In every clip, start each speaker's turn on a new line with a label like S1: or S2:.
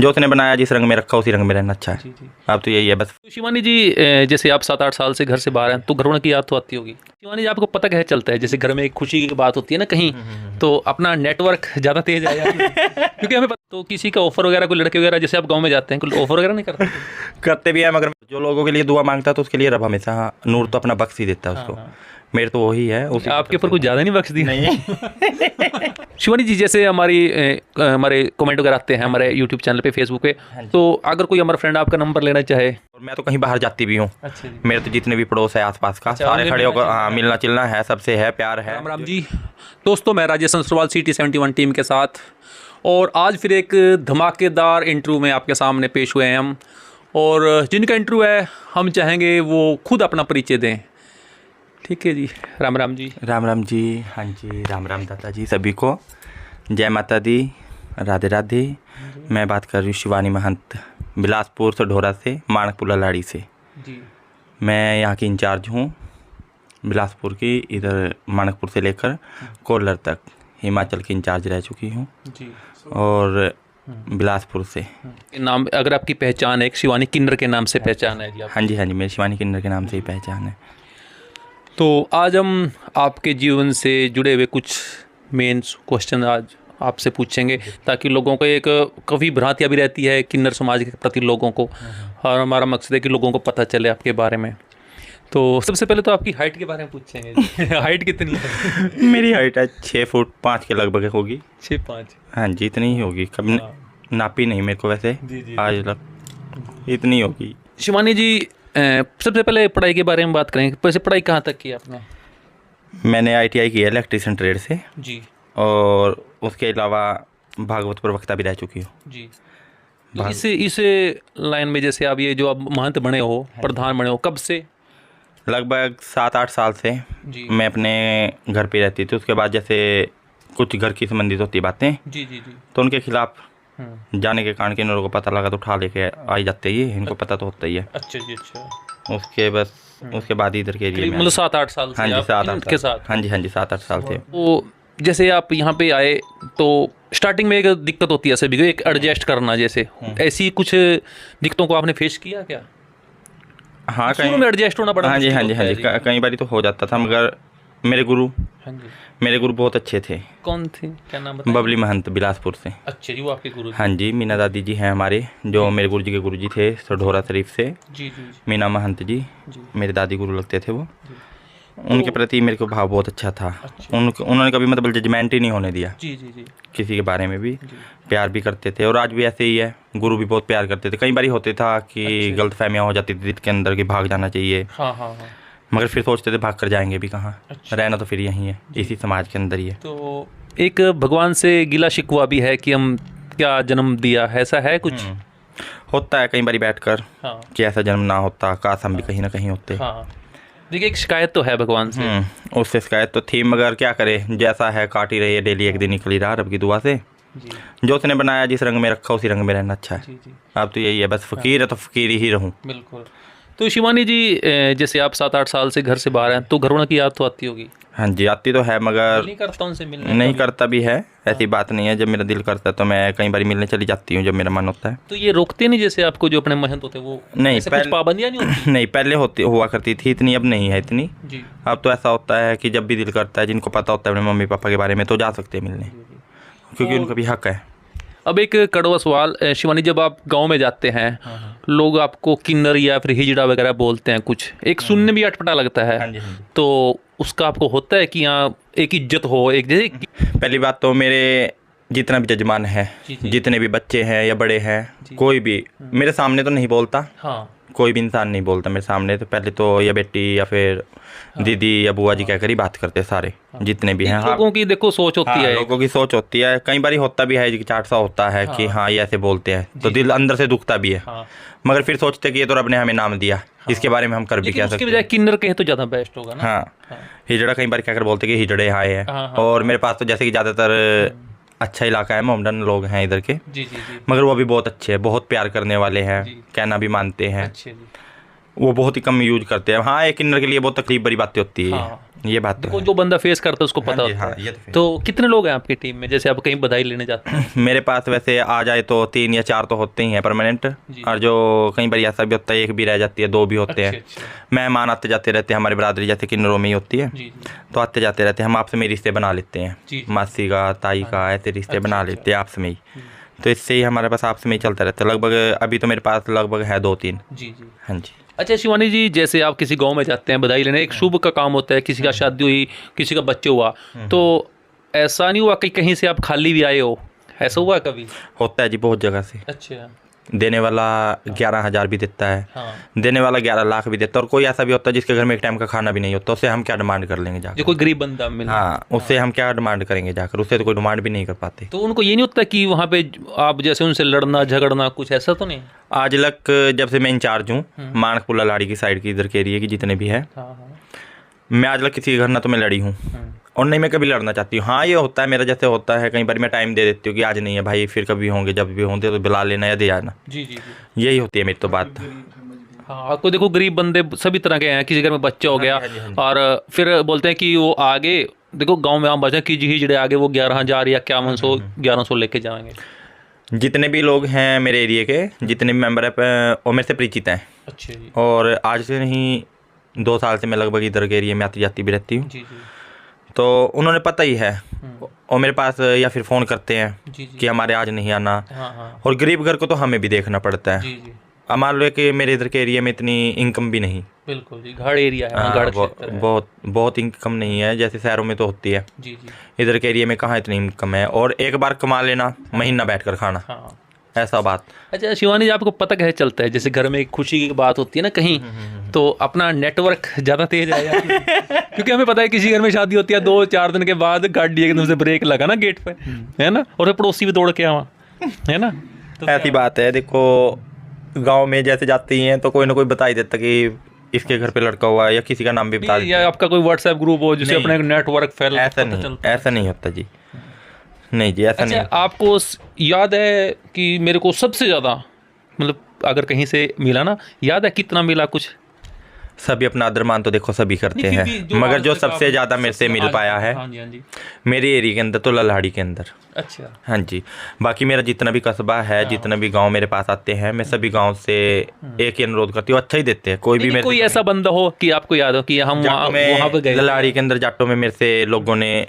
S1: जो उसने बनाया जिस रंग में रखा उसी रंग में रहना अच्छा है।
S2: जी जी।
S1: अब तो यही है बस।
S2: तो शिवानी जी, जैसे आप 7-8 साल से घर से बाहर हैं तो घरवालों की याद तो आती होगी। शिवानी जी, आपको पता कैसे चलता है जैसे घर में एक खुशी की बात होती है ना कहीं, तो अपना नेटवर्क ज़्यादा तेज है क्योंकि हमें तो किसी का ऑफर वगैरह, कोई लड़के वगैरह जैसे आप गाँव में जाते हैं कोई ऑफर वगैरह नहीं करते?
S1: करते भी है, मगर जो लोगों के लिए दुआ मांगता है तो उसके लिए रब हमेशा नूर तो अपना बख्श ही देता है उसको। मेरे तो वही है उसी।
S2: आपके ऊपर कुछ ज़्यादा नहीं बख्श दी?
S1: नहीं।
S2: शिवानी जी, जैसे हमारे कमेंट वगैरह आते हैं हमारे यूट्यूब चैनल पे, फेसबुक पे, तो अगर कोई हमारा फ्रेंड आपका नंबर लेना चाहे?
S1: और मैं तो कहीं बाहर जाती भी हूँ।
S2: अच्छा जी।
S1: मेरे तो जितने भी पड़ोस है आसपास का सारे खड़े होकर, हाँ, मिलना चिलना है, सबसे है, प्यार है।
S2: राम राम जी दोस्तों, मैं राजेश संसरवाल CT71 टीम के साथ, और आज फिर एक धमाकेदार इंटरव्यू में आपके सामने पेश हुए हैं हम, और जिनका इंटरव्यू है हम चाहेंगे वो खुद अपना परिचय दें। ठीक है जी, राम राम जी।
S1: राम राम जी। हाँ जी, राम राम दादा जी सभी को, जय माता दी, राधे राधे। मैं बात कर रही हूँ शिवानी महंत, बिलासपुर से, ढोरा से, माणकपुर लाड़ी से
S2: जी।
S1: मैं यहाँ की इंचार्ज हूँ बिलासपुर की, इधर माणकपुर से लेकर कोल्लर तक हिमाचल की इंचार्ज रह चुकी हूँ
S2: जी।
S1: और बिलासपुर से।
S2: नाम, अगर आपकी पहचान है एक शिवानी किन्नर के नाम से पहचान है जी आप?
S1: हाँ जी, हाँ जी, मेरी शिवानी किन्नर के नाम से ही पहचान है।
S2: तो आज हम आपके जीवन से जुड़े हुए कुछ मेन क्वेश्चन आज आपसे पूछेंगे, ताकि लोगों को एक काफ़ी भ्रांतियाँ भी रहती है किन्नर समाज के प्रति लोगों को, और हमारा मकसद है कि लोगों को पता चले आपके बारे में। तो सबसे पहले तो आपकी हाइट के बारे में पूछेंगे। हाइट कितनी है?
S1: मेरी हाइट है 6 फुट 5 के लगभग होगी।
S2: 6'5"?
S1: हाँ जी, इतनी ही होगी, कभी नापी नहीं मेरे को वैसे।
S2: जी जी।
S1: आज तक इतनी होगी।
S2: शिवानी जी, सबसे पहले पढ़ाई के बारे में बात करें। वैसे पढ़ाई कहाँ तक की आपने?
S1: मैंने ITI की है इलेक्ट्रिशियन ट्रेड से,
S2: जी।
S1: और उसके अलावा भागवत प्रवक्ता भी रह चुकी हूँ।
S2: जी। तो इस लाइन में जैसे आप ये जो आप महंत बने हो, प्रधान बने हो, कब से?
S1: लगभग 7-8 साल से
S2: जी।
S1: मैं अपने घर पे रहती थी। उसके बाद जैसे कुछ घर की संबंधित होती बातें,
S2: जी जी जी।
S1: तो उनके खिलाफ जाने के कारण कि इन लोगों को पता लगा तो उठा लेके आई जाते ही, इनको पता तो होता ही है।
S2: अच्छा जी। अच्छा,
S1: उसके बाद इधर के लिए
S2: मतलब 7-8 साल से?
S1: हाँ जी,
S2: आप
S1: 7-8
S2: इनके साथ?
S1: हाँ जी, हाँ जी, 7-8 साल थे।
S2: तो जैसे आप यहाँ पे आए तो स्टार्टिंग में एक दिक्कत होती है सभी को, एक एडजस्ट करना, जैसे ऐसी कुछ दिक्कतों को आपने फेस किया क्या?
S1: हाँ,
S2: शुरू में एडजस्ट होना बड़ा
S1: हाँ जी, हाँ जी,
S2: मुश्किल
S1: हाँ
S2: होता
S1: जी,
S2: है
S1: कई बार तो हो जाता था, मगर मेरे गुरु
S2: हाँ जी।
S1: बहुत अच्छे थे।
S2: कौन थे, क्या नाम बताएं?
S1: बबली महंत, बिलासपुर से।
S2: अच्छा जी, वो आपके गुरु?
S1: हाँ जी, मीना दादी जी हैं हमारे, जो मेरे गुरु जी के गुरु जी थे, ढोरा शरीफ से।
S2: जी जी जी।
S1: मीना महंत जी
S2: जी।
S1: मेरे दादी गुरु लगते थे वो। उनके प्रति मेरे को भाव बहुत अच्छा था। उन्होंने कभी मतलब जजमेंट ही नहीं होने दिया
S2: जी जी जी।
S1: किसी के बारे में भी, प्यार भी करते थे, और आज भी ऐसे ही है। गुरु भी बहुत प्यार करते थे। कई बार होते था कि गलतफहमियां हो जाती थी दिल के अंदर कि भाग जाना चाहिए,
S2: हाँ हाँ हाँ।
S1: मगर फिर सोचते थे भाग कर जाएंगे भी कहाँ, रहना तो फिर यहीं है, इसी समाज के अंदर ही है।
S2: तो एक भगवान से गिला शिकवा भी है कि हम क्या जन्म दिया, ऐसा है कुछ?
S1: होता है कई बार बैठकर
S2: हाँ।
S1: कि ऐसा जन्म ना होता, काश हम भी कहीं ना कहीं होते।
S2: हाँ, देखिए एक शिकायत तो है भगवान से।
S1: उससे शिकायत तो थी, मगर क्या करे, जैसा है काट ही रही है डेली, एक दिन निकल ही रहा रब की दुआ से।
S2: जी।
S1: जो उसने बनाया जिस रंग में रखा उसी रंग में रहना अच्छा है।
S2: जी जी।
S1: अब तो यही है बस, फकीर है तो फकीर ही रहूं।
S2: बिल्कुल। तो शिवानी जी, जैसे आप 7-8 साल से घर से बाहर हैं तो घरवालों की याद तो आती होगी?
S1: हाँ जी, आती तो है, मगर
S2: नहीं करता उनसे मिलने?
S1: नहीं करता भी है, ऐसी बात नहीं है। जब मेरा दिल करता है तो मैं कई बार मिलने चली जाती हूँ, जब मेरा मन होता है।
S2: तो ये रोकते नहीं जैसे आपको जो अपने महंत होते वो?
S1: नहीं,
S2: ऐसे कुछ पाबंदियां नहीं होती?
S1: नहीं, पहले हुआ करती थी इतनी, अब नहीं है इतनी।
S2: जी।
S1: अब तो ऐसा होता है कि जब भी दिल करता है, जिनको पता होता है अपने मम्मी पापा के बारे में, तो जा सकते हैं मिलने, क्योंकि उनका भी हक है।
S2: अब एक कड़वा सवाल शिवानी, जब आप गांव में जाते हैं लोग आपको किन्नर या फिर हिजड़ा वगैरह बोलते हैं, कुछ एक सुनने भी अटपटा लगता है।
S1: हाँ जी, हाँ जी।
S2: तो उसका आपको होता है कि यहाँ एक इज्जत हो, एक जैसे?
S1: पहली बात तो मेरे जितना भी जजमान है, जितने भी बच्चे हैं या बड़े हैं, कोई भी मेरे सामने तो नहीं बोलता।
S2: हाँ।
S1: कोई भी इंसान नहीं बोलता मेरे सामने। तो पहले तो या बेटी या फिर दीदी या बुआ जी कहकर ही बात करते सारे, जितने भी हैं।
S2: लोगों की देखो सोच होती है,
S1: लोगों की सोच होती है। कई बार होता भी है कि चाट सा होता है कि हाँ ये ऐसे बोलते हैं, तो दिल अंदर से दुखता भी है। मगर फिर सोचते कि ये तो रब ने हमें नाम दिया, इसके बारे में हम कर भी क्या सकते हैं।
S2: किन्नर कहें तो ज़्यादा बेस्ट होगा ना।
S1: हाँ, हिजड़ा कई बार क्या कर बोलते कि हिजड़े आए हैं। और मेरे पास तो जैसे कि ज़्यादातर अच्छा इलाका है, मोमडन लोग हैं इधर के।
S2: जी जी जी।
S1: मगर वो भी बहुत अच्छे हैं, बहुत प्यार करने वाले हैं, कहना भी मानते हैं।
S2: अच्छे जी।
S1: वो बहुत ही कम यूज करते हैं। हाँ, एक किन्नर के लिए बहुत तकलीफ बड़ी बातें होती है। ये बात तो
S2: देखो
S1: है।
S2: जो बंदा फेस करता है उसको पता
S1: हाँ जी,
S2: होता
S1: हाँ,
S2: है।
S1: ये तो है।
S2: तो कितने लोग हैं आपकी टीम में, जैसे आप कहीं बधाई लेने जाते हैं?
S1: मेरे पास वैसे आ जाए तो 3 या 4 तो होते ही हैं परमानेंट,
S2: जी।
S1: और जो कई बार ऐसा भी होता है 1 भी रह जाती है, 2 भी होते
S2: अच्छा
S1: हैं।
S2: अच्छा।
S1: मेहमान आते जाते रहते हैं, हमारी बरादरी जैसे किन्नरों में ही होती है,
S2: जी जी
S1: तो आते जाते रहते हैं। हम आपस में रिश्ते बना लेते हैं,
S2: जी जी।
S1: मासी का, ताई का, ऐसे रिश्ते
S2: अच्छा,
S1: बना
S2: अच्छा।
S1: लेते हैं आपस में ही। तो इससे ही हमारे पास आपस में ही चलता रहता है। लगभग अभी तो मेरे पास लगभग है 2-3।
S2: जी जी।
S1: हाँ जी।
S2: अच्छा शिवानी जी, जैसे आप किसी गांव में जाते हैं बधाई लेने, एक शुभ का काम होता है, किसी का शादी हुई, किसी का बच्चे हुआ, तो ऐसा नहीं हुआ कि कहीं से आप खाली भी आए हो? ऐसा हुआ कभी?
S1: होता है जी, बहुत जगह से।
S2: अच्छा।
S1: देने वाला 11,000 भी देता है,
S2: हाँ।
S1: देने वाला 11 लाख भी देता है, और कोई ऐसा भी होता है जिसके घर में एक टाइम का खाना भी नहीं होता, उससे हम क्या डिमांड कर लेंगे
S2: जो
S1: जाकर?
S2: कोई गरीब बंदा मिले।
S1: हाँ, उससे हम क्या डिमांड करेंगे जाकर? उससे तो कोई डिमांड भी नहीं कर पाते।
S2: तो उनको ये नहीं होता कि वहाँ पे आप जैसे उनसे लड़ना झगड़ना कुछ ऐसा तो नहीं?
S1: आज तक जब से मैं इंचार्ज हूँ मानकपुला लाड़ी की साइड की, इधर के एरिए की जितने भी है,
S2: हाँ हाँ।
S1: मैं आज तक किसी के घर ना तो मैं लड़ी हूँ, और नहीं मैं कभी लड़ना चाहती हूँ। हाँ, ये होता है मेरा, जैसे होता है कई बार मैं टाइम दे देती हूँ कि आज नहीं है भाई, फिर कभी होंगे, जब भी होंगे तो बुला लेना या दे जाना।
S2: जी जी जी।
S1: यही होती है मेरी तो बात।
S2: हाँ, आपको देखो गरीब बंदे सभी तरह के हैं, किसी घर में बच्चा हो गया
S1: हाँ जी, हाँ जी।
S2: और फिर बोलते हैं कि वो आगे देखो गांव में आम बचा की जी जड़े आगे वो 11,000 या 1100 लेके जाएंगे।
S1: जितने भी लोग हैं मेरे एरिए के, जितने भी मेंबर है, वो मेरे से परिचित हैं।
S2: अच्छा जी।
S1: और आज से नहीं 2 साल से मैं लगभग इधर के एरिए में आती जाती भी रहती हूँ।
S2: जी जी
S1: तो उन्होंने पता ही है, और मेरे पास या फिर फ़ोन करते हैं
S2: जी जी।
S1: कि हमारे आज नहीं आना।
S2: हाँ हाँ।
S1: और गरीब घर को तो हमें भी देखना पड़ता है।
S2: जी जी।
S1: अब मान लो कि मेरे इधर के एरिया में इतनी इनकम भी नहीं,
S2: बिल्कुल जी, गढ़ एरिया है,
S1: हाँ,
S2: गढ़ क्षेत्र है।
S1: बहुत बहुत इनकम नहीं है जैसे शहरों में तो होती है।
S2: जी जी।
S1: इधर के एरिया में कहाँ इतनी इनकम है, और एक बार कमा लेना, महीना बैठ कर खाना,
S2: हाँ।
S1: ऐसा बात।
S2: अच्छा शिवानी जी, आपको पता कैसे चलता है, जैसे घर में एक खुशी की बात होती है ना कहीं, तो अपना नेटवर्क ज़्यादा तेज है या क्योंकि हमें पता है किसी घर में शादी होती है 2-4 दिन के बाद गाड़ी एकदम से ब्रेक लगा ना गेट पे, है ना, और फिर पड़ोसी भी दौड़ के आवा, है ना। तो
S1: ऐसी बात है, देखो गांव में जैसे जाती हैं तो कोई ना कोई बता ही देता कि इसके घर पे लड़का हुआ है, या किसी का नाम भी बता देता
S2: या आपका कोई व्हाट्सएप ग्रुप हो जिससे
S1: नहीं।
S2: अपने नेटवर्क फैल
S1: है। ऐसा
S2: पता
S1: नहीं,
S2: चलता है।
S1: ऐसा नहीं होता जी, नहीं जी, ऐसा नहीं
S2: अच्छा,
S1: होता।
S2: आपको याद है कि मेरे को सबसे ज़्यादा मतलब अगर कहीं से मिला ना, याद है कितना मिला कुछ?
S1: सभी अपना आदर मान तो देखो सभी करते
S2: नहीं, फिर भी
S1: हैं,
S2: जो
S1: मगर
S2: आज
S1: जो
S2: तक
S1: सबसे
S2: आप-
S1: ज़्यादा मेरे से मिल पाया है
S2: हाँ जी हाँ जी।
S1: मेरे एरिया के अंदर तो लल्हाड़ी के अंदर।
S2: अच्छा।
S1: हाँ जी, बाकी मेरा जितना भी कस्बा है, जितना भी गांव मेरे पास आते हैं, मैं सभी गांव से एक ही अनुरोध करती हूँ, अच्छा ही देते हैं। कोई भी
S2: नहीं,
S1: मेरे
S2: कोई ऐसा बंदा हो कि आपको याद हो कि हम
S1: जाटों
S2: वहाँ पे
S1: में,
S2: गए?
S1: लल्हाड़ी के अंदर जाटों में मेरे से लोगों ने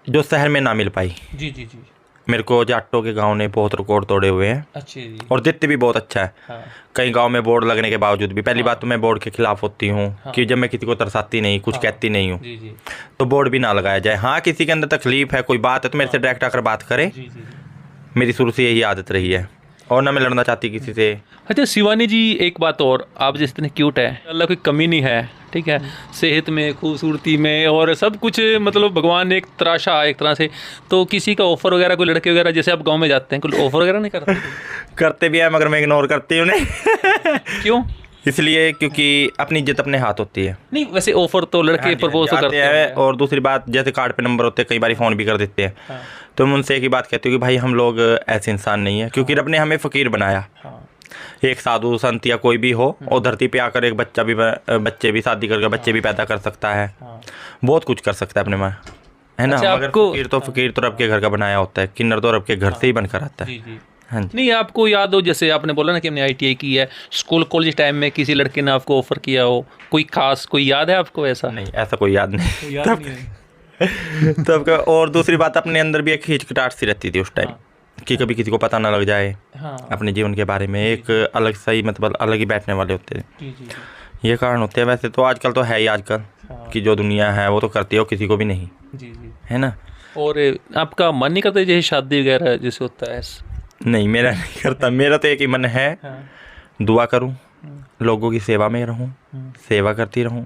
S1: जो शहर में ना मिल पाई,
S2: जी जी जी।
S1: मेरे को जाटों के गांव ने बहुत रिकॉर्ड तोड़े हुए हैं,
S2: अच्छी जी।
S1: और देते भी बहुत अच्छा है।
S2: हाँ
S1: कई गांव में बोर्ड लगने के बावजूद भी, पहली बात तो मैं बोर्ड के खिलाफ होती हूँ कि जब मैं किसी को तरसाती नहीं, कुछ कहती नहीं हूँ,
S2: जी जी
S1: तो बोर्ड भी ना लगाया जाए। हाँ, किसी के अंदर तकलीफ है, कोई बात है, तो मेरे से डायरेक्ट आकर बात करे।
S2: जी जी।
S1: मेरी शुरू से यही आदत रही है, और ना मैं लड़ना चाहती किसी से।
S2: अच्छा शिवानी जी, एक बात और, आप जिस इतने क्यूट है, अल्लाह कोई कमी नहीं है, ठीक है, सेहत में, खूबसूरती में, और सब कुछ, मतलब भगवान ने एक तराशा है एक तरह से। तो किसी का ऑफर वगैरह, कोई लड़के वगैरह जैसे आप गांव में जाते हैं, कोई ऑफर वगैरह नहीं करते?
S1: करते भी है, मगर मैं इग्नोर करती हूँ उन्हें।
S2: क्यों?
S1: इसलिए क्योंकि अपनी इज्जत अपने हाथ होती है।
S2: नहीं, वैसे ऑफर तो लड़के प्रपोज तो करते हैं।
S1: और दूसरी बात, जैसे कार्ड पे नंबर होते हैं, कई बार फ़ोन भी कर देते हैं,
S2: हाँ।
S1: तो मैं उनसे एक ही बात कहती हूँ कि भाई हम लोग ऐसे इंसान नहीं है, क्योंकि रब ने हमें फ़कीर बनाया।
S2: हाँ।
S1: एक साधु संत या कोई भी हो, और धरती पे आकर एक बच्चे भी शादी करके बच्चे भी पैदा कर सकता है, बहुत कुछ कर सकता है अपने में, है ना।
S2: अच्छा,
S1: मगर
S2: आपको-
S1: फ़कीर तो रब के घर का बनाया होता है, किन्नर तो रब के घर से ही बनकर आता है।
S2: जी जी।
S1: हाँ जी।
S2: नहीं, आपको याद हो जैसे आपने बोला ना कि हमने ITI की है, स्कूल कॉलेज टाइम में किसी लड़के ने आपको ऑफर किया हो, कोई खास कोई याद है आपको ऐसा?
S1: नहीं, ऐसा कोई याद नहीं।
S2: याद नहीं है।
S1: तब का, और दूसरी बात, अपने अंदर भी एक खींचकटाहट सी रहती थी उस टाइम, कि कभी किसी को पता ना लग जाए
S2: हाँ।
S1: अपने जीवन के बारे में। एक अलग सही, मतलब अलग ही बैठने वाले होते हैं,
S2: जी जी जी।
S1: ये कारण होते हैं। वैसे तो आजकल तो है ही, आजकल कि जो दुनिया है वो तो करती है, और किसी को भी नहीं,
S2: जी जी।
S1: है ना।
S2: और आपका मन नहीं करता जैसे शादी वगैरह जैसे होता है?
S1: नहीं, मेरा नहीं करता। मेरा तो एक ही मन है,
S2: हाँ।
S1: दुआ करूं, लोगों की सेवा में रहूं, सेवा करती रहूं,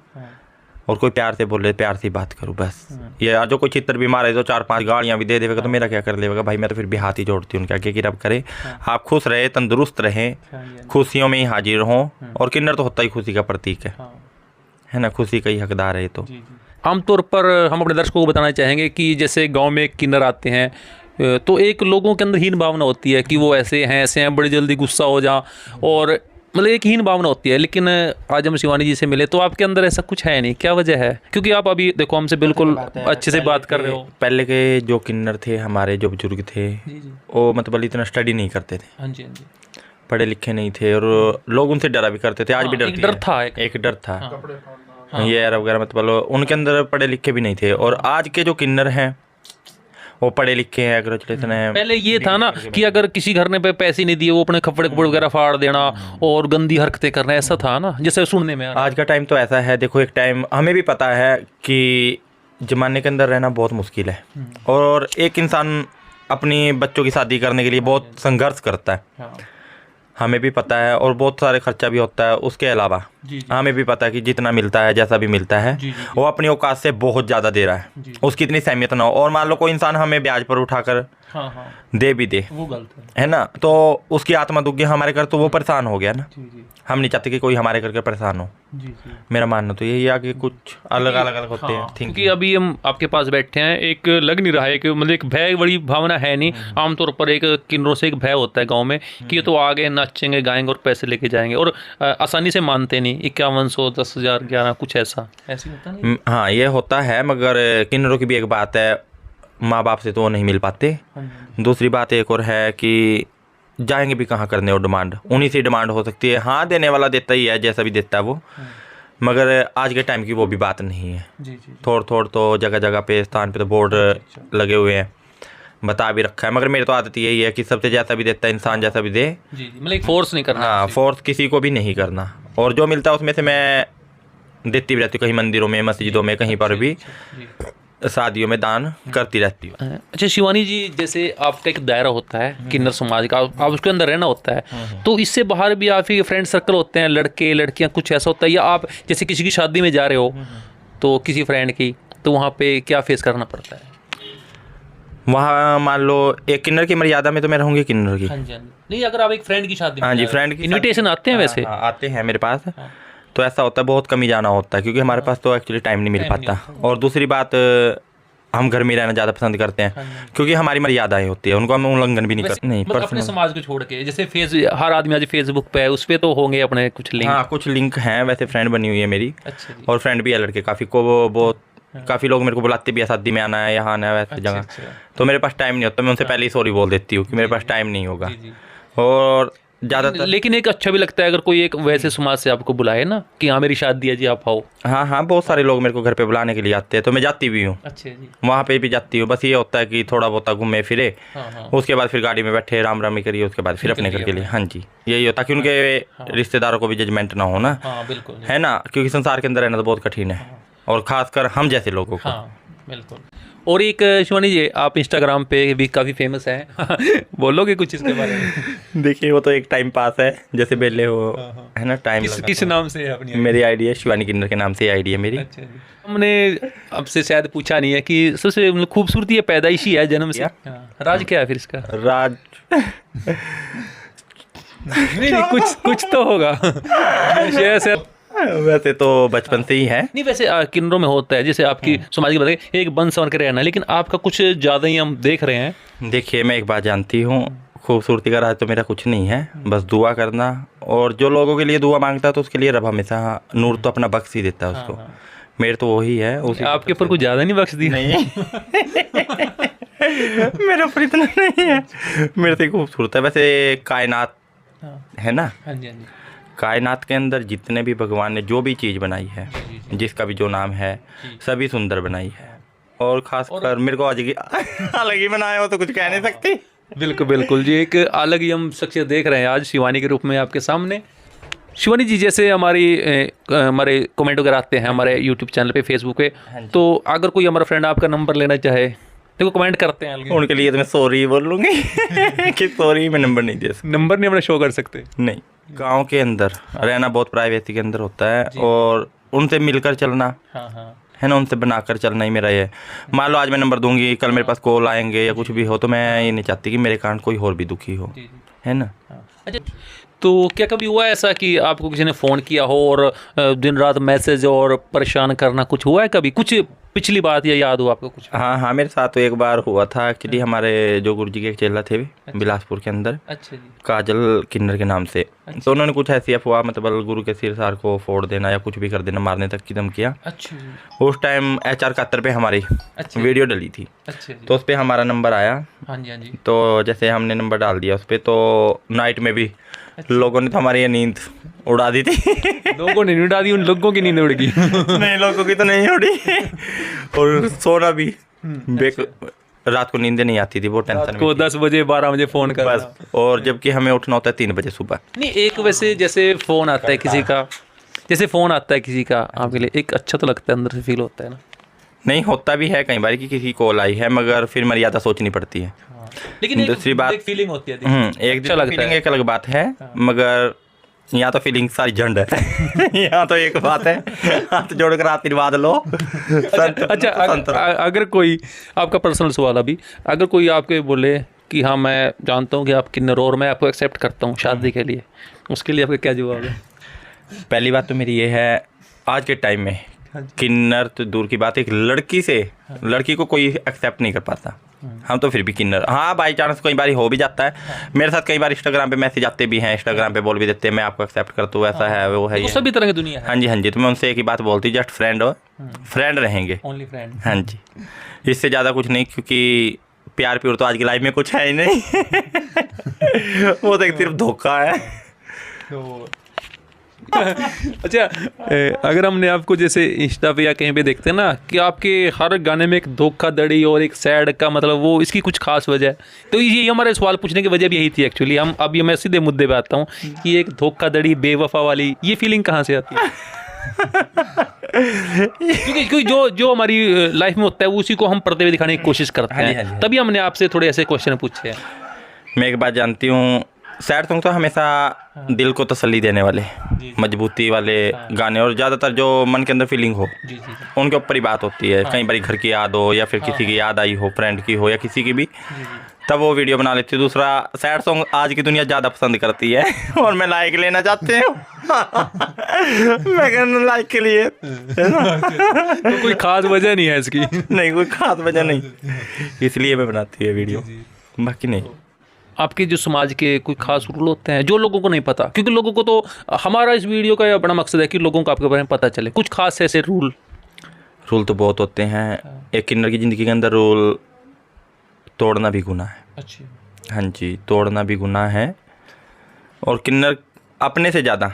S1: और कोई प्यार से बोले, प्यार से बात करूं, बस। ये जो कोई चित्र भी मारे तो 4-5 गाड़ियां भी दे देगा, तो मेरा क्या कर लेगा भाई। मैं तो फिर भी हाथ ही जोड़ती हूँ उनके आगे कि रब करे आप खुश रहे, तंदुरुस्त रहें, खुशियों में ही हाजिर हों। और किन्नर तो होता ही खुशी का प्रतीक है ना, खुशी का ही हकदार है ये तो।
S2: आमतौर पर हम अपने दर्शकों को बताना चाहेंगे कि जैसे गांव में किन्नर आते हैं, तो एक लोगों के अंदर हीन भावना होती है कि वो ऐसे हैं बड़ी जल्दी गुस्सा हो जा, और मतलब एक हीन भावना होती है। लेकिन आज हम शिवानी जी से मिले तो आपके अंदर ऐसा कुछ है नहीं, क्या वजह है? क्योंकि आप अभी देखो हमसे बिल्कुल अच्छे से बात कर रहे हो।
S1: पहले के जो किन्नर थे, हमारे जो बुजुर्ग थे, वो मतलब इतना स्टडी नहीं करते थे,
S2: हाँ जी, हाँ जी।
S1: पढ़े लिखे नहीं थे, और लोग उनसे डरा भी करते थे, आज भी डरते हैं।
S2: डर था,
S1: एक डर था, ये यार वगैरह मतलब उनके अंदर पढ़े लिखे भी नहीं थे। और आज के जो किन्नर हैं वो पढ़े लिखे हैं, ग्रेजुएशन है।
S2: पहले ये था ना कि अगर किसी घर ने पे पैसे नहीं दिए वो अपने कपड़े वगैरह फाड़ देना और गंदी हरकतें करना, ऐसा था ना, जैसे सुनने में आ रहा है।
S1: आज का टाइम तो ऐसा है, देखो एक टाइम हमें भी पता है कि ज़माने के अंदर रहना बहुत मुश्किल है, और एक इंसान अपनी बच्चों की शादी करने के लिए बहुत संघर्ष करता है, हमें भी पता है, और बहुत सारे खर्चा भी होता है। उसके अलावा हमें भी पता है कि जितना मिलता है, जैसा भी मिलता है, वो अपनी औकात से बहुत ज़्यादा दे रहा है, उसकी इतनी सहमियत ना हो। और मान लो कोई इंसान हमें ब्याज पर उठाकर दे भी दे,
S2: वो गलत
S1: है ना, तो उसकी आत्मा दुख गई, हमारे घर तो वो परेशान हो गया ना। हम नहीं चाहते कि कोई हमारे करके परेशान हो। मेरा मानना तो यही है कि कुछ अलग अलग होते हैं।
S2: क्योंकि अभी हम आपके पास बैठे हैं, एक लग नहीं रहा है कि मतलब एक भय बड़ी भावना है नहीं। आमतौर पर एक किन्नरों से एक भय होता है गांव में कि ये तो आगे नाचेंगे गाएंगे और पैसे लेके जाएंगे, और आसानी से मानते नहीं। 5100, 10,000, 11, कुछ ऐसा होता नहीं।
S1: हाँ, ये होता है, मगर किन्नरों की भी एक बात है, माँ बाप से तो वो नहीं मिल पाते। दूसरी बात एक और है कि जाएंगे भी कहाँ करने, और डिमांड उन्हीं से डिमांड हो सकती है। हाँ, देने वाला देता ही है, जैसा भी देता है वो, मगर आज के टाइम की वो भी बात नहीं है। थोड़ तो जगह जगह पे, स्थान पे तो बोर्ड लगे हुए हैं, बता भी रखा है। मगर मेरी तो आदत यही है कि सबसे जैसा भी देता है इंसान, जैसा भी दे,
S2: मतलब फोर्स नहीं करना।
S1: हाँ, फोर्स किसी को भी नहीं करना। और जो मिलता है उसमें से मैं देती भी रहती हूँ, कहीं मंदिरों में, मस्जिदों में, कहीं पर भी, शादियों में दान करती रहती हूँ।
S2: अच्छा शिवानी जी, जैसे आपका एक दायरा होता है किन्नर समाज का, आप उसके अंदर रहना होता है, तो इससे बाहर भी आप ही फ्रेंड सर्कल होते हैं, लड़के लड़कियां, कुछ ऐसा होता है? या आप जैसे किसी की शादी में जा रहे हो तो किसी फ्रेंड की, तो वहाँ पे क्या फेस करना पड़ता है?
S1: वहाँ मान लो एक किन्नर की मर्यादा में तो मैं रहूँगी किन्नर की।
S2: हाँ जी, नहीं अगर आप एक फ्रेंड की शादी में
S1: हाँ जी, फ्रेंड की
S2: इनविटेशन आते हैं वैसे?
S1: हाँ, आते हैं मेरे पास। तो ऐसा होता है, बहुत कम ही जाना होता है, क्योंकि हमारे पास तो एक्चुअली टाइम नहीं मिल पाता। और दूसरी बात, हम घर में रहना ज़्यादा पसंद करते हैं, क्योंकि हमारी मर्यादाएं होती है, उनको हम उल्लंघन भी नहीं करते। नहीं,
S2: अपने समाज को छोड़ के, जैसे हर आदमी आज फेसबुक पे है, उस पर तो होंगे अपने कुछ लिंक?
S1: हाँ, कुछ लिंक हैं, वैसे फ्रेंड बनी हुई है मेरी।
S2: अच्छा जी।
S1: और फ्रेंड भी है लड़के काफ़ी को, वो बहुत काफ़ी लोग मेरे को बुलाते भी है, शादी में आना है, यहाँ आना है, वैसे जगह। तो मेरे पास टाइम नहीं होता, मैं उनसे पहले ही सॉरी बोल देती हूँ कि मेरे पास टाइम नहीं होगा। और ज़्यादातर,
S2: लेकिन एक अच्छा भी लगता है अगर कोई एक वैसे समाज से आपको बुलाए ना कि हाँ मेरी शादी है जी, आप आओ।
S1: हाँ, बहुत सारे लोग मेरे को घर पे बुलाने के लिए आते हैं, तो मैं जाती भी हूँ।
S2: अच्छा जी।
S1: वहाँ पे भी जाती हूँ। बस ये होता है कि थोड़ा बहुत घूमे फिरे, उसके बाद फिर गाड़ी में बैठे राम रामी करिए, उसके बाद फिर अपने घर के लिए। हाँ जी, यही होता है, ताकि उनके रिश्तेदारों को भी जजमेंट ना हो ना,
S2: बिल्कुल,
S1: है ना, क्योंकि संसार के अंदर रहना तो बहुत कठिन है, और खासकर हम जैसे लोगों को।
S2: बिल्कुल। और एक शिवानी जी, आप इंस्टाग्राम पे भी काफ़ी फेमस हैं बोलोगे कुछ इसके बारे में?
S1: देखिए, वो तो एक टाइम पास है, जैसे बेले हो, है ना, टाइम।
S2: किस नाम से है अपनी?
S1: मेरी आईडी है शिवानी किन्नर के नाम से आईडी है मेरी।
S2: अच्छा जी। हमने आपसे शायद पूछा नहीं है कि सबसे खूबसूरती है पैदाइशी है, जन्म से? राज क्या है फिर इसका?
S1: राज
S2: नहीं, कुछ तो होगा।
S1: वैसे तो बचपन से ही है।
S2: नहीं, वैसे किन्नरों में होता है, जैसे आपकी समाज की बताइए, एक बन सवर के रहना, लेकिन आपका कुछ ज़्यादा ही हम देख रहे हैं।
S1: देखिए, मैं एक बात जानती हूँ, खूबसूरती का राज तो मेरा कुछ नहीं है, बस दुआ करना। और जो लोगों के लिए दुआ मांगता है तो उसके लिए रब हमेशा नूर तो अपना बख्श ही देता है उसको। मेरे तो वही है।
S2: आपके ऊपर कुछ ज़्यादा नहीं बख्श दी?
S1: नहीं मेरे ऊपर इतना नहीं है, मेरे से खूबसूरत है। वैसे कायनात है ना,
S2: हाँ जी, हाँ जी,
S1: कायनात के अंदर जितने भी भगवान ने जो भी चीज़ बनाई है, जिसका भी जो नाम है, सभी सुंदर बनाई है। और खासकर मेरे को अलग ही बनाया हो तो कुछ कह नहीं सकती।
S2: बिल्कुल बिल्कुल जी, एक अलग ही हम शख्सियत देख रहे हैं आज शिवानी के रूप में आपके सामने। शिवानी जी, जैसे हमारे कमेंट वगैरह आते हैं हमारे यूट्यूब चैनल पे, फेसबुक पे, तो अगर कोई हमारा फ्रेंड आपका नंबर लेना चाहे, देखो कमेंट करते हैं,
S1: उनके लिए तो मैं सॉरी बोल लूँगी कि सॉरी, मैं नंबर नहीं दे सकता।
S2: नंबर नहीं अपना शो कर सकते?
S1: नहीं, गांव के अंदर रहना बहुत प्राइवेसी के अंदर होता है, और उनसे मिलकर चलना, है ना, उनसे बनाकर चलना ही मेरा ये। मान लो आज मैं नंबर दूंगी, कल मेरे पास कॉल आएंगे या कुछ भी हो, तो मैं ये नहीं चाहती कि मेरे कारण कोई और भी दुखी हो, है ना।
S2: अच्छा, तो क्या कभी हुआ ऐसा कि आपको किसी ने फ़ोन किया हो और दिन रात मैसेज और परेशान करना, कुछ हुआ है कभी? कुछ पिछली बात या याद हो आपको कुछ?
S1: हाँ हाँ, मेरे साथ तो एक बार हुआ था एक्चुअली। हमारे जो गुरु जी के एक चेला थे बिलासपुर के अंदर,
S2: अच्छा जी।
S1: काजल किन्नर के नाम से, तो उन्होंने कुछ ऐसी अफवाह मतलब गुरु के सिर सार को फोड़ देना या कुछ भी कर देना, मारने तक की धमकियाँ।
S2: अच्छा जी।
S1: उस टाइम HR 71 पे हमारी
S2: अच्छा
S1: वीडियो डली थी,
S2: अच्छा जी।
S1: तो उस पर हमारा नंबर आया।
S2: हाँ जी हाँ जी।
S1: तो जैसे हमने नंबर डाल दिया उस पर, तो नाइट में भी लोगों ने तो हमारी ये नींद उड़ा दी थी।
S2: लोगों ने नहीं उड़ा दी, उन लोगों की नींद उड़ गई।
S1: नहीं, लोगों की तो नहीं उड़ी। और सोना भी रात को नींद नहीं आती थी, वो टेंशन
S2: को 10 बजे 12 बजे फ़ोन कर
S1: बस। और जबकि हमें उठना होता है 3 बजे सुबह।
S2: नहीं, एक वैसे जैसे फ़ोन आता है किसी का, जैसे फ़ोन आता है किसी का आपके लिए, एक अच्छा तो लगता है, अंदर से फील होता है ना?
S1: नहीं, होता भी है कई बार कि किसी कॉल आई है, मगर फिर मर्यादा सोचनी पड़ती है।
S2: लेकिन
S1: दूसरी बात,
S2: एक फीलिंग होती है,
S1: एक
S2: अच्छा लगता
S1: फीलिंग
S2: है।
S1: एक अलग बात है, मगर यहाँ तो फीलिंग सारी झंड है। यहाँ तो एक बात है, हाथ जोड़कर आशीर्वाद लो।
S2: अच्छा, अगर कोई आपका पर्सनल सवाल, अभी अगर कोई आपके बोले कि हाँ मैं जानता हूँ कि आप किन्नर और मैं आपको एक्सेप्ट करता हूँ शादी के लिए, उसके लिए आपका क्या जवाब है?
S1: पहली बात तो मेरी ये है, आज के टाइम में किन्नर तो दूर की बात, एक लड़की से लड़की को कोई एक्सेप्ट नहीं कर पाता। हम तो फिर भी किन्नर, हाँ बाई चांस कई बार हो भी जाता है। मेरे साथ कई बार इंस्टाग्राम पे मैसेज आते भी हैं, इंस्टाग्राम पे बोल भी देते हैं मैं आपको एक्सेप्ट करता हूँ, ऐसा है वो है,
S2: तो
S1: ये
S2: सभी तरह की दुनिया है।
S1: हाँ जी हाँ जी। तो मैं उनसे एक ही बात बोलती, जस्ट फ्रेंड हो, फ्रेंड रहेंगे,
S2: ओनली फ्रेंड।
S1: हाँ जी, इससे ज़्यादा कुछ नहीं, क्योंकि प्यार प्योर तो आज की लाइफ में कुछ है ही नहीं। वो तो एक सिर्फ धोखा है।
S2: अच्छा, अगर हमने आपको जैसे इंस्टा पे या कहीं पे देखते हैं ना कि आपके हर गाने में एक धोखाधड़ी और एक सैड का मतलब, वो इसकी कुछ खास वजह है? तो ये हमारे सवाल पूछने की वजह भी यही थी एक्चुअली। हम अब ये मैं सीधे मुद्दे पे आता हूँ कि एक धोखाधड़ी, बेवफा वाली ये फीलिंग कहाँ से आती है? क्योंकि जो हमारी लाइफ में होता है उसी को हम पर्दे पे दिखाने की कोशिश करते हैं, तभी हमने आपसे थोड़े ऐसे क्वेश्चन पूछे हैं।
S1: मैं एक बात जानती हूँ, सैड सॉन्ग तो हमेशा दिल को तसल्ली देने वाले, मजबूती वाले गाने, और ज़्यादातर जो मन के अंदर फीलिंग हो उनके ऊपर ही बात होती है। कई बार घर की याद हो या फिर किसी की याद आई हो, फ्रेंड की हो या किसी की भी, तब वो वीडियो बना लेती है। दूसरा, सैड सॉन्ग आज की दुनिया ज़्यादा पसंद करती है, और मैं लाइक लेना चाहते हूँ। मैं कहना लाइक के लिए,
S2: तो कोई खास वजह नहीं है इसकी?
S1: नहीं, कोई खास वजह नहीं, इसलिए मैं बनाती है वीडियो, बाकी नहीं।
S2: आपके जो समाज के कोई खास रूल होते हैं जो लोगों को नहीं पता? क्योंकि लोगों को तो, हमारा इस वीडियो का यह बड़ा मकसद है कि लोगों को आपके बारे में पता चले। कुछ खास ऐसे रूल
S1: तो बहुत होते हैं। एक किन्नर की ज़िंदगी के अंदर रूल तोड़ना भी गुनाह है।
S2: अच्छा।
S1: हाँ जी, तोड़ना भी गुनाह है। और किन्नर अपने से ज़्यादा,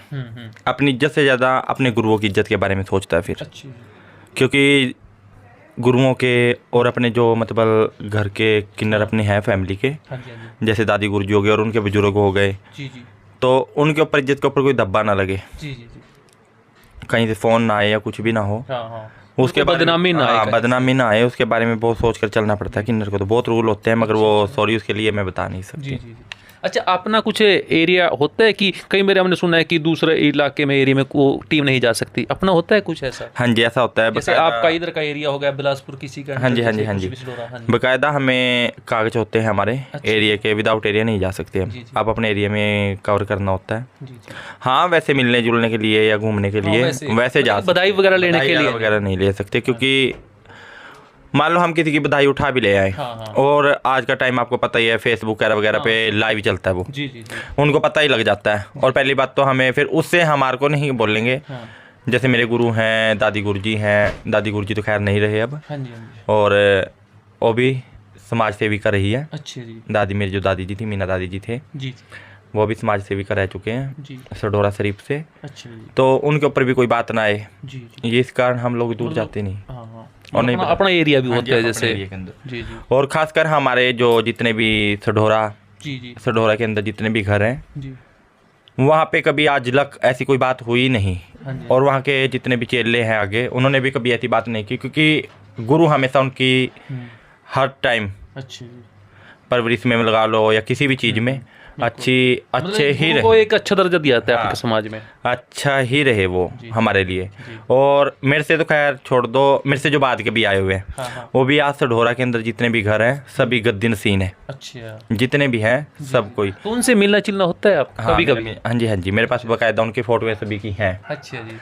S1: अपनी इज्जत से ज़्यादा अपने गुरुओं की इज्जत के बारे में सोचता है फिर।
S2: अच्छा।
S1: क्योंकि गुरुओं के और अपने जो मतलब घर के किन्नर अपने हैं फैमिली के, जैसे दादी गुरु जी हो गए और उनके बुजुर्ग हो गए, तो उनके ऊपर इज्जत के ऊपर कोई धब्बा ना लगे, कहीं से फ़ोन ना आए या कुछ भी ना हो, उसके
S2: बदनामी ना आए,
S1: बदनामी ना आए, उसके बारे में बहुत सोच कर चलना पड़ता है। किन्नर को तो बहुत रूल होते हैं, मगर वो सॉरी उसके लिए मैं बता नहीं सकती।
S2: अच्छा, अपना कुछ एरिया होता है कि कई बार हमने सुना है कि दूसरे इलाके में, एरिया में वो टीम नहीं जा सकती, अपना होता है कुछ ऐसा?
S1: हाँ जी, ऐसा होता है।
S2: जैसे आपका इधर का एरिया हो गया बिलासपुर किसी का?
S1: हाँ जी हाँ जी हाँ जी, बाकायदा हमें कागज होते हैं हमारे एरिया के, विदाउट एरिया नहीं जा सकते हम। आप अपने एरिया में कवर करना होता है। हाँ, वैसे मिलने जुलने के लिए या घूमने के लिए वैसे जा,
S2: बधाई वगैरह लेने के लिए
S1: वगैरह नहीं ले सकते, क्योंकि मान लो हम किसी की बधाई उठा भी ले आए, और आज का टाइम आपको पता ही है, फेसबुक वगैरह पे लाइव चलता है वो, उनको पता ही लग जाता है। और पहली बात तो हमें फिर उससे हमारे को नहीं बोलेंगे। जैसे मेरे गुरु हैं, दादी गुरु जी हैं, दादी गुरु जी तो खैर नहीं रहे अब, और वो भी समाज सेविका रही है। दादी, मेरी जो दादी जी थी, मीना दादी जी थे, वो भी समाज सेविका रह चुके हैं सडोरा शरीफ से। तो उनके ऊपर भी कोई बात ना आए, ये इस कारण हम लोग दूर जाते नहीं।
S2: और नहीं, अपना एरिया भी होता है जैसे।
S1: और खासकर हमारे जो जितने भी सडोरा के अंदर जितने भी घर हैं, वहाँ पे कभी आज तक ऐसी कोई बात हुई नहीं। और वहाँ के जितने भी चेले हैं आगे, उन्होंने भी कभी ऐसी बात नहीं की, क्योंकि गुरु हमेशा उनकी हर टाइम परवरिश में लगा लो या किसी भी चीज़ में अच्छे ही रहे,
S2: एक अच्छा दर्जा दिया जाता है आपके समाज में,
S1: अच्छा ही रहे वो हमारे लिए। और मेरे से तो खैर छोड़ दो, मेरे से जो बाद के भी आए हुए हैं, वो भी आज सडोरा के अंदर जितने भी घर हैं सभी गद्दी नसीन है।
S2: अच्छा,
S1: जितने भी हैं सब कोई।
S2: तो उनसे मिलना जुलना होता है आपका? कभी कभी?
S1: हाँ जी हाँ जी, मेरे पास बाकायदा उनकी फोटो सभी की हैं।
S2: अच्छा जी।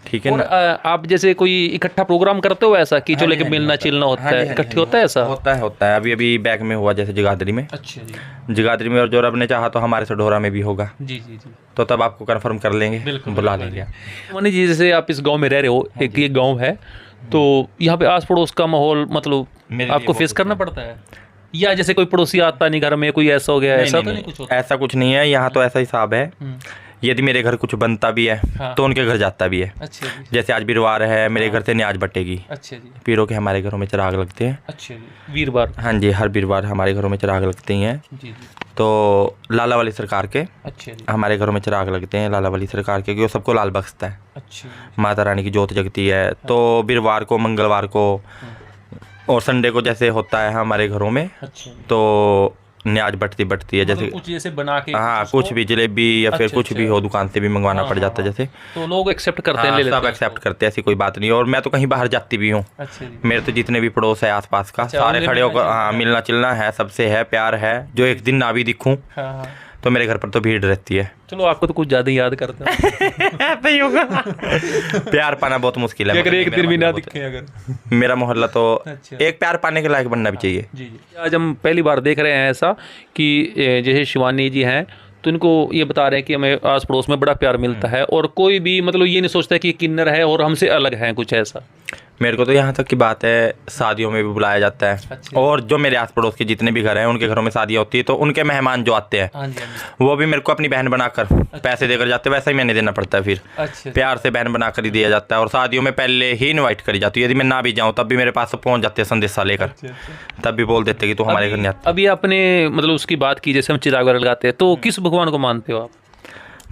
S1: ठीक है
S2: और
S1: ना।
S2: आप जैसे कोई इकट्ठा प्रोग्राम करते हो ऐसा कि जो लेके मिलना चिलना होता है, इकट्ठे होता है ऐसा?
S1: होता है। अभी बैग में हुआ जैसे जगाधरी में।
S2: अच्छा जी।
S1: जगाधरी में, और जो रब ने चाहा तो हमारे से ढोरा में भी होगा,
S2: जी जी जी।
S1: तो तब आपको कंफर्म कर लेंगे, बुला लेंगे।
S2: मनी जी, जैसे आप इस गांव में रह रहे हो, एक ये गांव है, तो यहाँ पे आस पड़ोस का माहौल मतलब आपको फेस करना पड़ता है, या जैसे कोई पड़ोसी आता नहीं घर में, कोई ऐसा हो गया, ऐसा तो नहीं कुछ होता?
S1: ऐसा कुछ नहीं है यहाँ तो। ऐसा हिसाब है, यदि मेरे घर कुछ बनता भी है
S2: हाँ।
S1: तो उनके घर जाता भी है।
S2: अच्छा जी।
S1: जैसे आज वीरवार है, मेरे घर से न्याज बटेगी।
S2: अच्छा जी।
S1: पीरों के हमारे घरों में चिराग लगते हैं।
S2: अच्छा जी, वीरवार?
S1: हाँ जी, हर वीरवार हमारे घरों में चिराग लगते ही हैं।
S2: जी जी।
S1: तो लाला वाली सरकार के
S2: अच्छा जी।
S1: हमारे घरों में चिराग लगते हैं, लाला वाली सरकार के, क्योंकि वो सबको लाल बख्शता है।
S2: अच्छा जी।
S1: माता रानी की जोत जगती है। तो वीरवार को, मंगलवार को और संडे को जैसे होता है हमारे घरों में,
S2: अच्छा जी।
S1: तो न्याज बटती है। जैसे
S2: मतलब कुछ जैसे बना के
S1: हाँ, कुछ भी जलेबी या फिर
S2: अच्छा,
S1: कुछ भी हो, दुकान से भी मंगवाना पड़ जाता है जैसे।
S2: तो लोग एक्सेप्ट करते हैं,
S1: हाँ,
S2: ले लेते
S1: सब
S2: हैं
S1: एक्सेप्ट करते हैं, ऐसी कोई बात नहीं। और मैं तो कहीं बाहर जाती भी हूँ,
S2: अच्छा जी।
S1: मेरे तो जितने भी पड़ोस है आसपास का, सारे
S2: उनमें
S1: खड़े होकर, हाँ, मिलना चिलना है, सबसे है, प्यार है। जो एक दिन ना भी दिखूं
S2: हाँ हाँ।
S1: तो मेरे घर पर तो भीड़ रहती है।
S2: चलो, आपको तो कुछ ज्यादा ही याद करते हैं।
S1: होगा। प्यार पाना बहुत मुश्किल है,
S2: अगर एक दिन भी ना
S1: मेरा
S2: दिखे अगर।
S1: मेरा मोहल्ला तो
S2: अच्छा।
S1: एक प्यार पाने के लायक बनना भी चाहिए।
S2: जी जी। आज हम पहली बार देख रहे हैं ऐसा कि जैसे शिवानी जी हैं, तो इनको ये बता रहे हैं कि हमें आस पड़ोस में बड़ा प्यार मिलता है, और कोई भी मतलब ये नहीं सोचता कि किन्नर है और हमसे अलग है कुछ ऐसा।
S1: मेरे को तो यहाँ तक की बात है, शादियों में भी बुलाया जाता है।
S2: अच्छा।
S1: और जो मेरे आस पड़ोस के जितने भी घर हैं, उनके घरों में शादियाँ होती है, तो उनके मेहमान जो आते हैं,
S2: हाँ जी, हाँ जी।
S1: वो भी मेरे को अपनी बहन बनाकर पैसे देकर जाते हैं। वैसा ही मैंने देना पड़ता है फिर।
S2: अच्छा।
S1: प्यार से बहन बनाकर ही दिया जाता है। और शादियों में पहले ही इनवाइट करी जाती है। यदि मैं ना भी जाऊँ तब भी मेरे पास पहुँच जाते हैं संदेशा लेकर। तब भी बोल देते कि तू हमारे घर नहीं आता।
S2: अभी आपने मतलब उसकी बात की, जैसे हम चिराग वगैरह लगाते हैं, तो किस भगवान को मानते हो आप?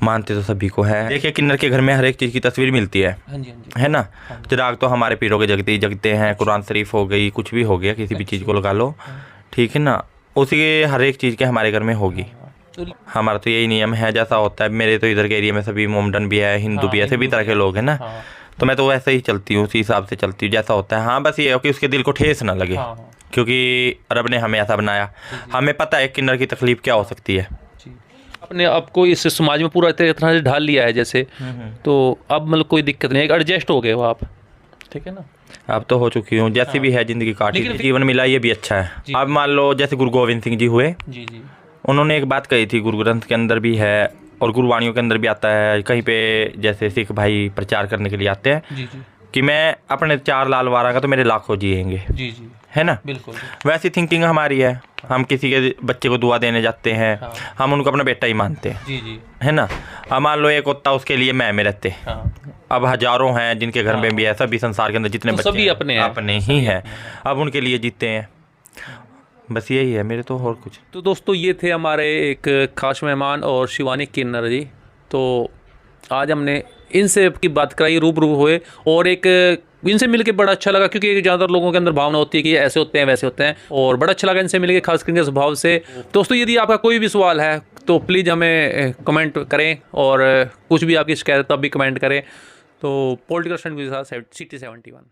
S1: मानते तो सभी को है। देखिए, किन्नर के घर में हर एक चीज़ की तस्वीर मिलती है।
S2: हाँ जी, हाँ जी।
S1: है ना। चिराग तो हमारे पीरों के जगते हैं। कुरान शरीफ हो गई, कुछ भी हो गया, किसी भी चीज़ को लगा लो, ठीक है ना, उसी के हर एक चीज़ के हमारे घर में होगी। हमारा तो यही नियम है, जैसा होता है। मेरे तो इधर के एरिया में सभी मोमडन भी है, हिंदू भी है, सभी तरह के लोग हैं ना। तो मैं तो वैसे ही चलती हूँ, उसी हिसाब से चलती हूँ जैसा होता है। हाँ, बस ये है कि उसके दिल को ठेस ना लगे, क्योंकि रब ने हमें ऐसा बनाया। हमें पता है किन्नर की तकलीफ क्या हो सकती है।
S2: अपने आपको इस समाज में पूरा तरह से ढाल लिया है जैसे, तो अब मतलब कोई दिक्कत नहीं है, एडजस्ट हो गए हो आप, ठीक है ना?
S1: अब तो हो चुकी हूँ, जैसी भी है जिंदगी काटी, जीवन मिला, ये भी अच्छा है। अब मान लो जैसे गुरु गोविंद सिंह जी हुए,
S2: जी जी,
S1: उन्होंने एक बात कही थी, गुरु ग्रंथ के अंदर भी है और गुरुवाणियों के अंदर भी आता है। कहीं पे जैसे सिख भाई प्रचार करने के लिए आते हैं,
S2: जी जी,
S1: कि मैं अपने 4 लाल वारा तो मेरे लाखों जिएंगे,
S2: जी जी,
S1: है ना।
S2: बिल्कुल।
S1: वैसी थिंकिंग हमारी है। हम किसी के बच्चे को दुआ देने जाते हैं, हम उनको अपना बेटा ही मानते हैं,
S2: जी जी,
S1: है ना। अब मान लो एक होता, उसके लिए मैं में रहते, अब हजारों हैं जिनके घर में भी है, सभी संसार के अंदर जितने बच्चे
S2: सभी
S1: अपने ही हैं, अब उनके लिए जीते हैं। बस यही है मेरे तो, और कुछ।
S2: तो दोस्तों, ये थे हमारे एक खास मेहमान और शिवानी किन्नर जी। तो आज हमने इनसे की बात कराई, रूबरू हुए, और एक इनसे मिलके बड़ा अच्छा लगा, क्योंकि ज़्यादातर लोगों के अंदर भावना होती है कि ऐसे होते हैं वैसे होते हैं, और बड़ा अच्छा लगा इनसे मिलके, खास करके स्वभाव से। दोस्तों, यदि आपका कोई भी सवाल है तो प्लीज़ हमें कमेंट करें, और कुछ भी आपकी शिकायत तब भी कमेंट करें। तो पॉलिटिकल स्टंट के साथ City 71।